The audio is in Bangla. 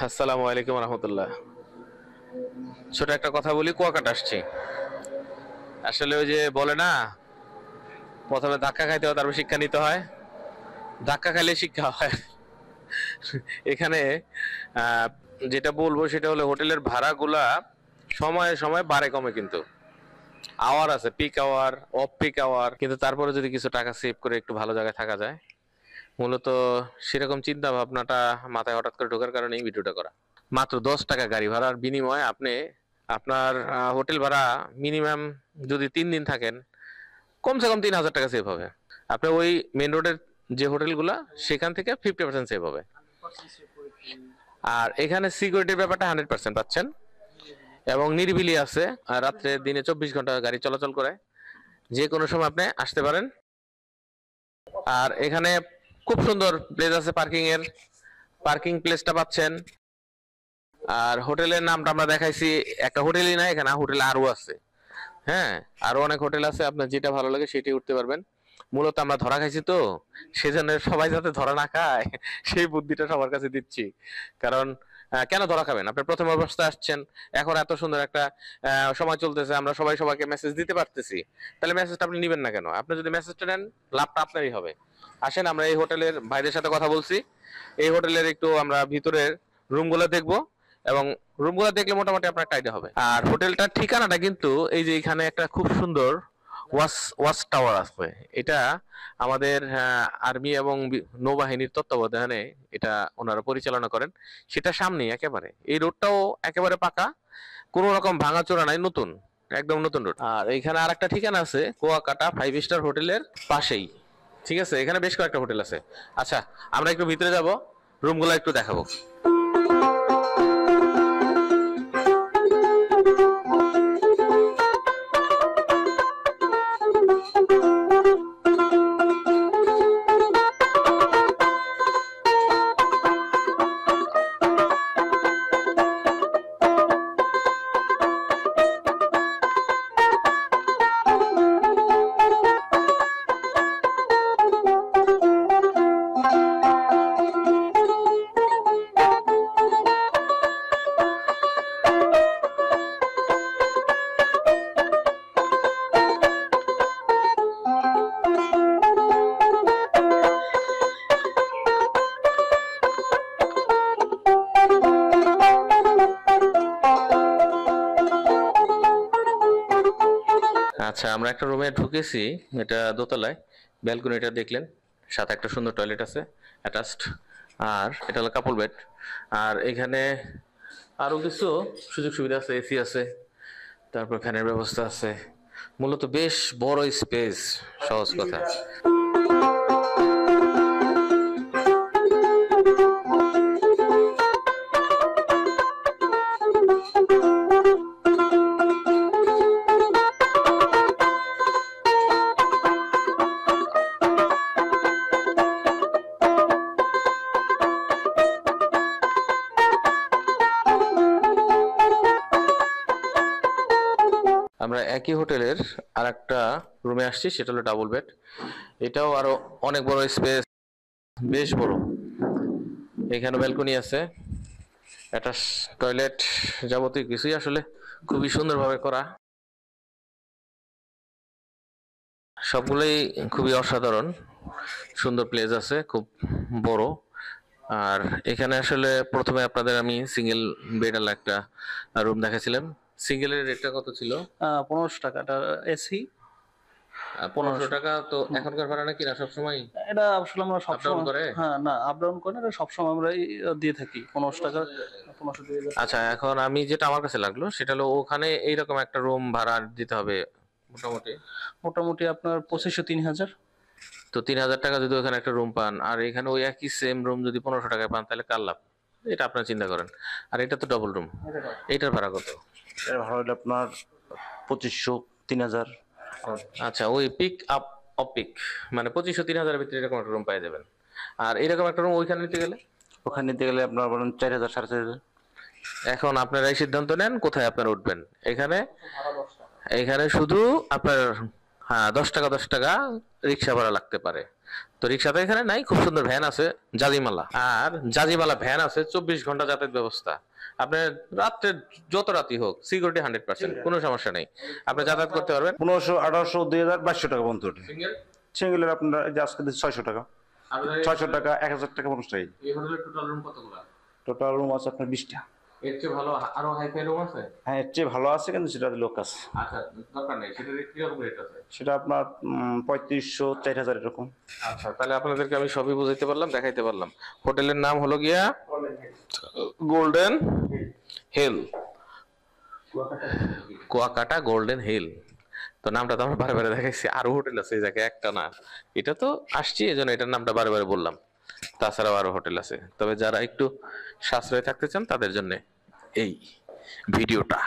আসসালামু আলাইকুম রহমতুল্লাহ। ছোট একটা কথা বলি, কুয়াকাটা আসছি। আসলে ওই যে বলে না, প্রথমে ধাক্কা খাইতে হয় তারপর শিক্ষা নিতে হয়। ধাক্কা খাইলে শিক্ষা হয়। এখানে আহ, যেটা বলবো সেটা হলো হোটেলের ভাড়াগুলা সময়ে সময়ে বাড়ে কমে, কিন্তু আওয়ার আছে, peak hour, off peak hour, কিন্তু তারপরে যদি কিছু টাকা সেভ করে একটু ভালো জায়গায় থাকা যায়, মূলত সেরকম চিন্তা ভাবনাটা মাথায় হঠাৎ করে ঢোকার কারণে এই ভিডিওটা করা। মাত্র 10 টাকা গাড়ি ভাড়ার বিনিময়ে আপনি আপনার হোটেল ভাড়া মিনিমাম যদি 3 দিন থাকেন, কমসে কম 3,000 টাকা সেভ হবে। আপনি ওই মেন রোডের যে হোটেলগুলা, সেখান থেকে 50% সেভ হবে। আর এখানে সিকিউরিটির ব্যাপারটা 100% পাচ্ছেন, এবং নিরিবিলি আছে। আর রাত্রে দিনে 24 ঘন্টা গাড়ি চলাচল করে, যে কোনো সময় আপনি আসতে পারেন। আর এখানে খুব সুন্দর প্লেস আছে পার্কিং এর, পার্কিং প্লেসটা পাচ্ছেন। আর হোটেলের নামটা আমরা দেখাইছি, একটা হোটেলই না, এখানে হোটেল আরো আছে। হ্যাঁ, আরো অনেক হোটেল আছে, আপনার যেটা ভালো লাগে সেটাই উঠতে পারবেন। মূলত আমরা ধরা খাইছি তো, সেজন্য সবাই যাতে ধরা না খায় সেই বুদ্ধিটা সবার কাছে দিচ্ছি। কারণ কেন ধরা খাবেন? আপনি প্রথম অবস্থায় আসছেন, এখন এত সুন্দর একটা সময় চলতেছে, আমরা সবাই সবাইকে মেসেজ দিতে পারতেছি, তাহলে মেসেজটা আপনি নিবেন না কেন? আপনি যদি মেসেজটা নেন, লাভটা আপনারই হবে। আসেন, আমরা এই হোটেলের ভাইদের সাথে কথা বলছি। এই হোটেলের একটু আমরা ভিতরের রুমগুলো দেখবো, এবং রুমগুলো দেখলে মোটামুটি আপনার একটা আইডিয়া হবে। আর হোটেলটার ঠিকানাটা কিন্তু এই যে এখানে একটা খুব সুন্দর ওয়াচ ওয়াচ টাওয়ার আছে। এটা আমাদের আর্মি এবং নৌবাহিনীর তত্ত্বাবধানে এটা ওনারা পরিচালনা করেন। সেটা সামনেই একেবারে, এই রোডটাও একেবারে পাকা, কোনো রকম ভাঙাচোরা নাই, নতুন, একদম নতুন রোড। আর এখানে আর একটা ঠিকানা আছে, কুয়াকাটা 5 স্টার হোটেলের পাশেই। ঠিক আছে, এখানে বেশ কয়েকটা হোটেল আছে। আচ্ছা, আমরা একটু ভিতরে যাব, রুমগুলো একটু দেখাবো। আচ্ছা, আমরা একটা রুমে ঢুকেছি, এটা দোতলায়। ব্যালকনিটা দেখলেন, সাথে একটা সুন্দর টয়লেট আছে অ্যাটাচড। আর এটা হলো কাপল বেড। আর এখানে আরো কিছু সুযোগ সুবিধা আছে, এসি আছে, তারপর ফ্যানের ব্যবস্থা আছে। মূলত বেশ বড় স্পেস, সহজ কথা। আমরা একই হোটেলের আর একটা রুমে আসছি, সেটা হলো ডাবল বেড। এটাও আরো অনেক বড় স্পেস, বেশ বড়। এখানে ব্যালকনি আছে, একটা টয়লেট, যাবতীয় কিছুই আসলে খুবই সুন্দরভাবে করা। সবগুলোই খুবই অসাধারণ, সুন্দর প্লেস আছে, খুব বড়। আর এখানে আসলে প্রথমে আপনাদের আমি সিঙ্গেল বেড আলা একটা রুম দেখাছিলাম। সিঙ্গেলের রেটটা কত ছিল? 1500 টাকা। এটা এসি। 1500 টাকা। তো এখনকার ভাড়া নাকি না সবসময় এটা আসলে আমরা আপ ডাউন সবসময়, করে? হ্যাঁ, না আপ ডাউন করে না, এটা সবসময় আমরা দিয়ে থাকি 1500 টাকা। 1500 দিয়ে যাচ্ছে। আচ্ছা, এখন আমি যেটা আমার কাছে লাগলো সেটা হলো ওখানে এইরকম একটা রুম ভাড়া দিতে হবে মোটামুটি। মোটামুটি আপনার 2500-3000। তো 3,000 টাকা যদি ওখানে একটা রুম পান, আর এখানে ওই একই সেম রুম যদি 1500 টাকায় পান, তাহলে কার লাভ? এটা আপনার চিন্তা করেন। আর এটা তো ডবল রুম, এটার ভাড়া কত? এর ভাড়া হলো আপনার 2500-3000। আচ্ছা, ওই পিক আপ অফ পিক মানে 2500-3,000-এর ভিতরে এরকম একটা রুম পেয়ে যাবেন। আর এরকম একটা রুম ওইখানে নিতে গেলে ওখানে নিতে গেলে আপনার বলেন 4000-4500। এখন আপনারাই সিদ্ধান্ত নেন কোথায় আপনারা উঠবেন। এখানে এখানে শুধু আপনার, হ্যাঁ, 10 টাকা 10 টাকা রিক্সা ভাড়া লাগতে পারে। তো রিক্সা তো এখানে নাই, খুব সুন্দর ভ্যান আছে জাজিমালা, আর জাজিমালা ভ্যান আছে 24 ঘন্টা যাতায়াত ব্যবস্থা। আপনার রাত্রে যত রাতি হোক সিকিউরিটি 100%, কোনো সমস্যা নেই, আপনি যাতায়াত করতে পারবেন। 1500, 1800, 2000, 2200 টাকা পর্যন্ত ওঠে। সিঙ্গেল সিঙ্গেলের আপনার এই যে আজকে দিচ্ছি 600 টাকা, 600 টাকা, 1000 টাকা পর্যন্ত। এই হোটেলের টোটাল রুম কতগুলো? টোটাল রুম আছে আপনার 20টা। এর চেয়ে ভালো আরো হাইফাই রুম আছে? হ্যাঁ, এর চেয়ে ভালো আছে কিন্তু সেটা লোক আছে। আচ্ছা, দরকার নেই, সেটা কিরকম রেট আছে? সেটা আপনার 3500, 4000 এরকম। আচ্ছা, তাহলে আপনাদেরকে আমি সবই বুঝাইতে পারলাম, দেখাইতে পারলাম। হোটেলের নাম হলো গিয়া golden hill, Kuakata golden hill. তো নামটা তো আমরা বারে বারে দেখাইছি, আরো হোটেল আছে এই জায়গায়, একটা না। এটা তো আসছি এই জন্য এটার নামটা বারে বারে বললাম, তাছাড়াও আরো হোটেল আছে। তবে যারা একটু সাশ্রয় থাকতে চান তাদের জন্য এই ভিডিওটা।